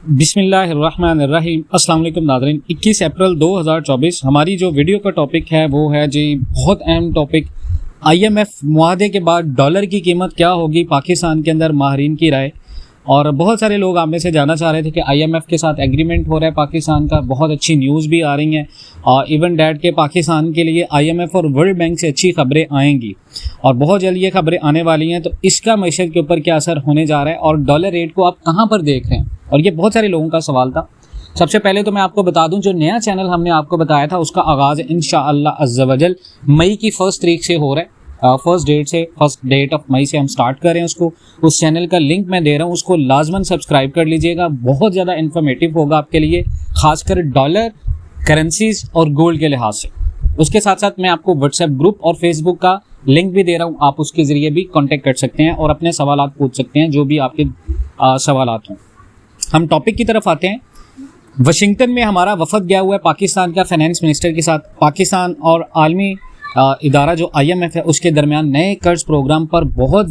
बिस्मिल्लाहिर्रहमानिर्रहीम। अस्सलाम वालेकुम नाज़रीन। 21 अप्रैल 2024 हमारी जो वीडियो का टॉपिक है वो है जी बहुत अहम टॉपिक, IMF मुआहदे के बाद डॉलर की कीमत क्या होगी पाकिस्तान के अंदर, माहरीन की राय। और बहुत सारे लोग आप में से जानना चाह रहे थे कि IMF के साथ एग्रीमेंट हो रहा है पाकिस्तान का, बहुत अच्छी न्यूज़ भी आ रही हैं और इवन डैट के पाकिस्तान के लिए IMF और वर्ल्ड बैंक से अच्छी खबरें आएंगी और बहुत जल्द ये खबरें आने वाली हैं। तो इसका मैशत के ऊपर क्या असर होने जा रहा है और डॉलर रेट को आप कहाँ पर देख रहे हैं, और ये बहुत सारे लोगों का सवाल था। सबसे पहले तो मैं आपको बता दूं, जो नया चैनल हमने आपको बताया था उसका आगाज़ इंशाअल्लाह अज़्ज़ा वजल मई की 1 तारीख से हो रहा है। फर्स्ट डेट ऑफ मई से हम स्टार्ट कर रहे हैं उसको। उस चैनल का लिंक मैं दे रहा हूँ, उसको लाजमन सब्सक्राइब कर लीजिएगा। बहुत ज़्यादा इन्फॉर्मेटिव होगा आपके लिए, खासकर डॉलर, करेंसीज और गोल्ड के लिहाज से। उसके साथ साथ मैं आपको व्हाट्सएप ग्रुप और फेसबुक का लिंक भी दे रहा हूँ, आप उसके ज़रिए भी कॉन्टेक्ट कर सकते हैं और अपने सवालात पूछ सकते हैं, जो भी आपके सवालात हों। हम टॉपिक की तरफ आते हैं। वाशिंगटन में हमारा वफद गया हुआ है पाकिस्तान का फाइनेंस मिनिस्टर के साथ। पाकिस्तान और आलमी इदारा जो IMF है उसके दरमियान नए कर्ज प्रोग्राम पर बहुत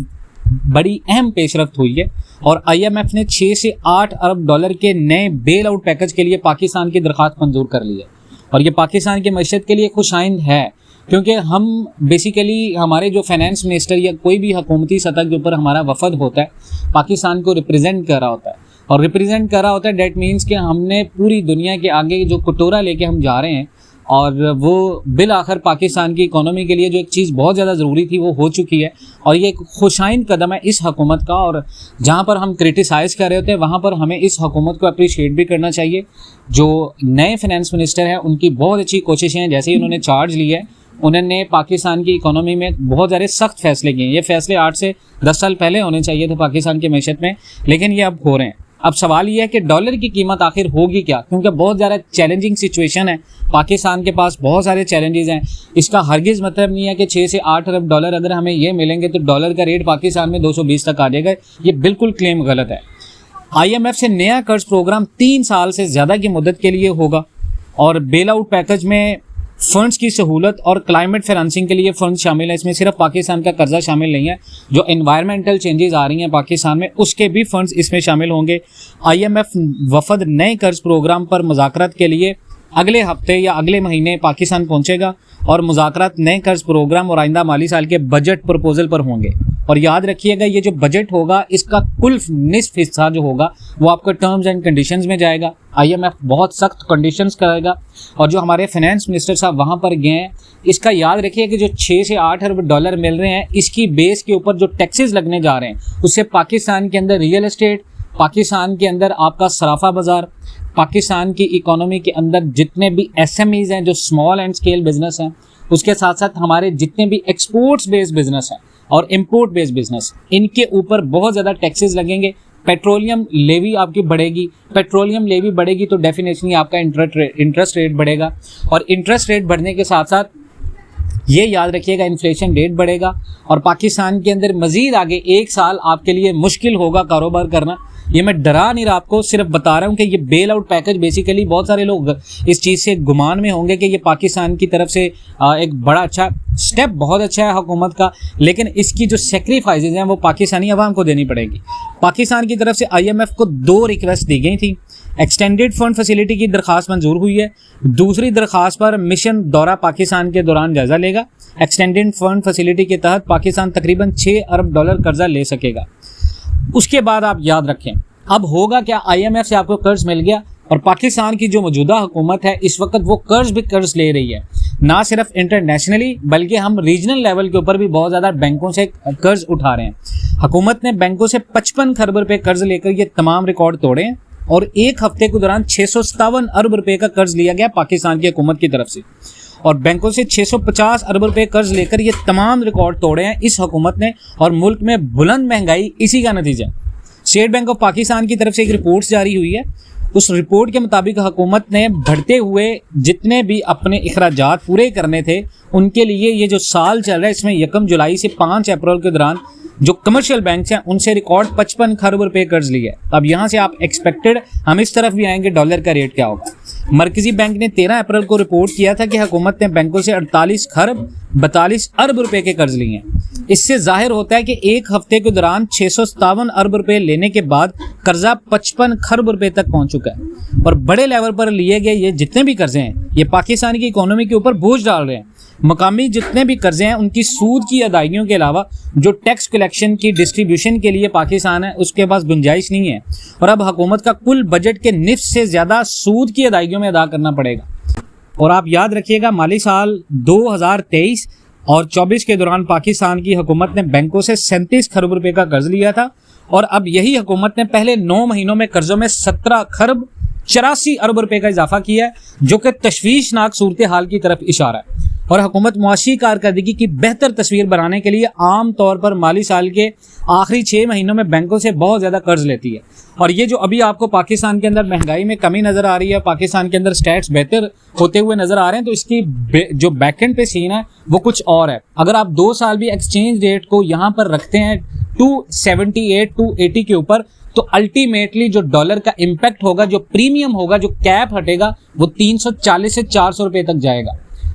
बड़ी अहम पेशरफ्त हुई है और IMF ने 6 से 8 अरब डॉलर के नए बेल आउट पैकेज के लिए पाकिस्तान की दरख्वास्त मंजूर कर ली है। और ये पाकिस्तान की मईशत के लिए खुशाइंद है, क्योंकि हम बेसिकली हमारे जो फाइनेंस मिनिस्टर या कोई भी हुकूमती सतह के ऊपर हमारा वफद होता है, पाकिस्तान को रिप्रेजेंट कर रहा होता है। और रिप्रेजेंट कर रहा होता है डैट मीन्स कि हमने पूरी दुनिया के आगे जो कटोरा लेके हम जा रहे हैं, और वो बिल आखिर पाकिस्तान की इकोनॉमी के लिए जो एक चीज़ बहुत ज़्यादा ज़रूरी थी वो हो चुकी है। और ये एक खुशाइंद कदम है इस हुकूमत का, और जहाँ पर हम क्रिटिसाइज़ कर रहे होते हैं वहाँ पर हमें इस हुकूमत को अप्रिशिएट भी करना चाहिए। जो नए फाइनेंस मिनिस्टर हैं उनकी बहुत अच्छी कोशिशें हैं। जैसे ही उन्होंने चार्ज लिया है, उन्होंने पाकिस्तान की इकोनॉमी में बहुत सारे सख्त फैसले किए हैं। ये फैसले 8 से 10 साल पहले होने चाहिए थे पाकिस्तान की मैशत में, लेकिन ये अब हो रहे हैं। अब सवाल ये है कि डॉलर की कीमत आखिर होगी क्या, क्योंकि बहुत ज़्यादा चैलेंजिंग सिचुएशन है। पाकिस्तान के पास बहुत सारे चैलेंजेस हैं। इसका हरगिज़ मतलब नहीं है कि 6 से 8 अरब डॉलर अगर हमें ये मिलेंगे तो डॉलर का रेट पाकिस्तान में 220 तक आ जाएगा। ये बिल्कुल क्लेम गलत है। IMF से नया कर्ज प्रोग्राम 3 साल से ज़्यादा की मुद्दत के लिए होगा और बेल आउट पैकेज में फंड्स की सहूलत और क्लाइमेट फाइनेंसिंग के लिए फंड शामिल है। इसमें सिर्फ पाकिस्तान का कर्जा शामिल नहीं है, जो एनवायरमेंटल चेंजेस आ रही हैं पाकिस्तान में उसके भी फंड्स इसमें शामिल होंगे। IMF वफद नए कर्ज प्रोग्राम पर मुज़ाकरात के लिए अगले हफ्ते या अगले महीने पाकिस्तान पहुंचेगा और मुज़ाकरात नए कर्ज प्रोग्राम और आइंदा माली साल के बजट प्रपोजल पर होंगे। और याद रखिएगा, ये जो बजट होगा इसका कुल निस्फ हिस्सा जो होगा वो आपका टर्म्स एंड कंडीशंस में जाएगा। IMF बहुत सख्त कंडीशंस करेगा और जो हमारे फाइनेंस मिनिस्टर साहब वहाँ पर गए हैं, इसका याद रखिए कि जो 6 से 8 अरब डॉलर मिल रहे हैं, इसकी बेस के ऊपर जो टैक्सेस लगने जा रहे हैं उससे पाकिस्तान के अंदर रियल एस्टेट, पाकिस्तान के अंदर आपका सराफा बाज़ार, पाकिस्तान की इकोनॉमी के अंदर जितने भी SMEs हैं जो स्मॉल एंड स्केल बिजनेस हैं, उसके साथ साथ हमारे जितने भी एक्सपोर्ट्स बेस्ड बिजनेस हैं और इंपोर्ट बेस्ड बिजनेस, इनके ऊपर बहुत ज़्यादा टैक्सेस लगेंगे। पेट्रोलियम लेवी आपकी बढ़ेगी, पेट्रोलियम लेवी बढ़ेगी तो डेफिनेटली आपका इंटरेस्ट रेट बढ़ेगा और इंटरेस्ट रेट बढ़ने के साथ साथ ये याद रखिएगा इन्फ्लेशन रेट बढ़ेगा और पाकिस्तान के अंदर मज़ीद आगे 1 साल आपके लिए मुश्किल होगा कारोबार करना। ये मैं डरा नहीं रहा, आपको सिर्फ बता रहा हूँ कि ये बेल आउट पैकेज बेसिकली बहुत सारे लोग इस चीज़ से गुमान में होंगे कि ये पाकिस्तान की तरफ से एक बड़ा अच्छा स्टेप, बहुत अच्छा है हुकूमत का, लेकिन इसकी जो सेक्रीफाइसेज हैं वो पाकिस्तानी अवाम को देनी पड़ेगी। पाकिस्तान की तरफ से IMF को 2 रिक्वेस्ट दी गई थी। एक्सटेंडेड फंड फैसिलिटी की दरख्वास्त मंजूर हुई है। दूसरी दरख्वास्त पर मिशन दौरा पाकिस्तान के दौरान जायज़ा लेगा। एक्सटेंडेड फंड फैसिलिटी के तहत पाकिस्तान तकरीबन 6 अरब डॉलर कर्जा ले सकेगा। उसके बाद आप याद रखें, अब होगा क्या, IMF से आपको कर्ज मिल गया और पाकिस्तान की जो मौजूदा हुकूमत है इस वक्त वो कर्ज ले रही है, ना सिर्फ इंटरनेशनली बल्कि हम रीजनल लेवल के ऊपर भी बहुत ज़्यादा बैंकों से कर्ज उठा रहे हैं। हुकूमत ने बैंकों से 55 खरब रुपये कर्ज लेकर ये तमाम रिकॉर्ड तोड़े हैं और 1 हफ्ते के दौरान 657 अरब रुपये का कर्ज लिया गया पाकिस्तान की हुकूमत की तरफ से और बैंकों से 650 अरब रुपये कर्ज लेकर ये तमाम रिकॉर्ड तोड़े हैं इस हुकूमत ने। और मुल्क में बुलंद महंगाई इसी का नतीजा। स्टेट बैंक ऑफ पाकिस्तान की तरफ से एक रिपोर्ट जारी हुई है। उस रिपोर्ट के मुताबिक हुकूमत ने बढ़ते हुए जितने भी अपने अखराजात पूरे करने थे उनके लिए ये जो साल चल रहा है इसमें 1 जुलाई से 5 अप्रैल के दौरान जो कमर्शियल बैंक हैं उनसे रिकॉर्ड 55 खरब रुपये कर्ज लिया है। अब यहाँ से आप एक्सपेक्टेड हम इस तरफ भी आएंगे डॉलर का रेट क्या होगा। मरकजी बैंक ने 13 अप्रैल को रिपोर्ट किया था कि हुकूमत ने बैंकों से 48 खरब 42 अरब रुपए के कर्ज लिए हैं। इससे जाहिर होता है कि एक हफ्ते के दौरान 657 अरब रुपए लेने के बाद कर्जा 55 खरब रुपए तक पहुंच चुका है और बड़े लेवल पर लिए गए ये जितने भी कर्जे हैं ये पाकिस्तान की इकोनॉमी के ऊपर बोझ डाल रहे हैं। मकामी जितने भी कर्जे हैं उनकी सूद की अदायगियों के अलावा जो टैक्स कलेक्शन की डिस्ट्रीब्यूशन के लिए पाकिस्तान है उसके पास गुंजाइश नहीं है और अब हुकूमत का कुल बजट के निफ्स से ज़्यादा सूद की अदायगियों में अदा करना पड़ेगा। और आप याद रखिएगा माली साल 2023 और 24 के दौरान पाकिस्तान की हुकूमत ने बैंकों से 37 खरब रुपए का कर्ज लिया था और अब यही हुकूमत ने पहले 9 महीनों में कर्जों में 17 खरब 84 अरब रुपए का इजाफा किया है, जो कि तशवीशनाक सूरत हाल की तरफ इशारा है। और हुकूमत मुआशी कारकर्दगी की बेहतर तस्वीर बनाने के लिए आम तौर पर माली साल के आखिरी 6 महीनों में बैंकों से बहुत ज़्यादा कर्ज लेती है। और ये जो अभी आपको पाकिस्तान के अंदर महंगाई में कमी नज़र आ रही है, पाकिस्तान के अंदर स्टैट्स बेहतर होते हुए नज़र आ रहे हैं, तो इसकी जो बैकएंड पे सीन है वो कुछ और है। अगर आप 2 साल भी एक्सचेंज रेट को यहाँ पर रखते हैं 278 280 के ऊपर, तो अल्टीमेटली जो डॉलर का इम्पैक्ट होगा, जो प्रीमियम होगा, जो कैप हटेगा, वो 340 से 400 रुपए तक जाएगा।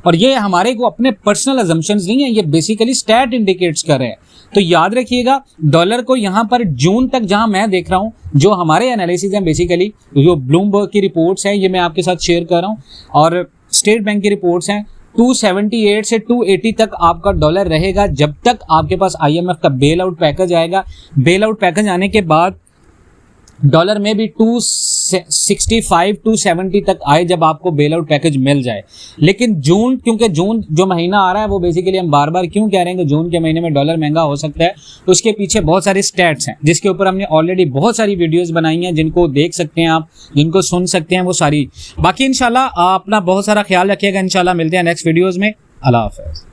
और ये हमारे को अपने पर्सनल अजम्पशंस नहीं है, ये बेसिकली स्टैट इंडिकेट्स कर रहे हैं। तो याद रखिएगा डॉलर को यहाँ पर जून तक जहाँ मैं देख रहा हूँ, जो हमारे एनालिसिस हैं बेसिकली, जो ब्लूमबर्ग की रिपोर्ट्स हैं ये मैं आपके साथ शेयर कर रहा हूँ और स्टेट बैंक की रिपोर्ट्स हैं, 278 से 280 तक आपका डॉलर रहेगा जब तक आपके पास IMF का बेल आउट पैकेज आएगा। बेल आउट पैकेज आने के बाद डॉलर में भी 265 270 तक आए जब आपको बेल आउट पैकेज मिल जाए। लेकिन जून, क्योंकि जून जो महीना आ रहा है वो बेसिकली हम बार बार क्यों कह रहे हैं कि जून के महीने में डॉलर महंगा हो सकता है, तो उसके पीछे बहुत सारे स्टैट्स हैं जिसके ऊपर हमने ऑलरेडी बहुत सारी वीडियोस बनाई हैं, जिनको देख सकते हैं आप, जिनको सुन सकते हैं वो सारी। बाकी इंशाल्लाह अपना बहुत सारा ख्याल रखिएगा, इंशाल्लाह मिलते हैं नेक्स्ट वीडियोज़ में। अल्लाह हाफ़िज़।